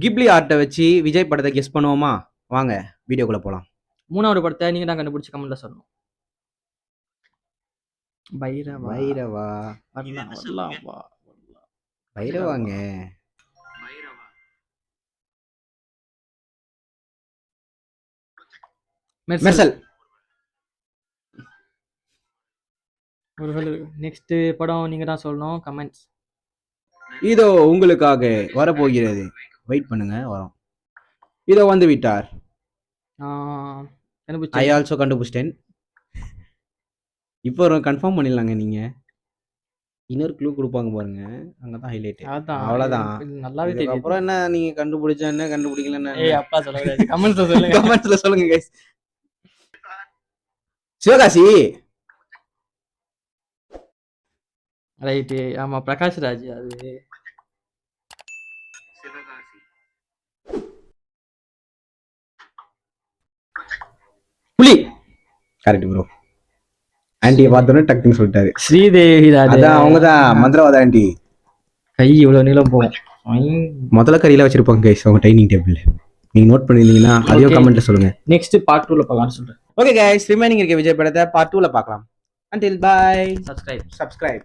Ghibli ஆர்ட்டை வச்சு விஜய் படத்தை guess பண்ணுவோமா? வாங்க வீடியோக்குள்ள போலாம். 3வது படத்தை நீங்க தான் கண்டுபிடிச்சு கமெண்ட்ல சொல்லணும். பைரவா பைரவா பைரவாங்க. மெர்சல். நெக்ஸ்ட் படம் நீங்க தான் சொல்லணும். கமெண்ட்ஸ் இதோ உங்களுக்காக வரப்போகிறது. வெயிட் பண்ணுங்க, வரோம். இதோ வந்து விட்டார். ஐ ஆல்சோ கண்டுபிடிச்சிட்டேன். இப்போ கன்ஃபார்ம் பண்ணிடலாங்க. நீங்க இன்னொரு க்ளூ கொடுப்பாங்க பாருங்க, அங்கதான் ஹைலைட். அவ்வளவுதான், நல்லாவே தெரியும். அப்புறம் என்ன நீங்க கண்டுபிடிச்சா என்ன, கண்டுபிடிக்கலன்னா அப்பா சொல்லுங்க. கமெண்ட்ஸ்ல சொல்லுங்க. கமெண்ட்ஸ்ல சொல்லுங்க गाइस. சிவகாசி. ரைட். ஆமா, பிரகாஷ் ராஜ். அது புலி. Correct bro. ஆன்டி பார்த்தோன்னே டக்குன்னு சொல்லிட்டாரு. ஸ்ரீதேவி. அதான் அவங்க தான் மந்திரவாத ஆன்டி. கை இவ்வளவு நீளம் போகும். முதல்ல கையில வச்சிருப்பாங்க गाइस அவங்க டைனிங் டேபிள். நீங்க நோட் பண்ணிருந்தீங்கன்னா அதையும் கமெண்ட்ல சொல்லுங்க. நெக்ஸ்ட் பார்ட் 2ல பார்க்கலாம் சொல்றேன். ஓகே गाइस, ரிமைனிங் இருக்க விஜய் படத்தை பார்ட் 2ல பார்க்கலாம். until bye, subscribe.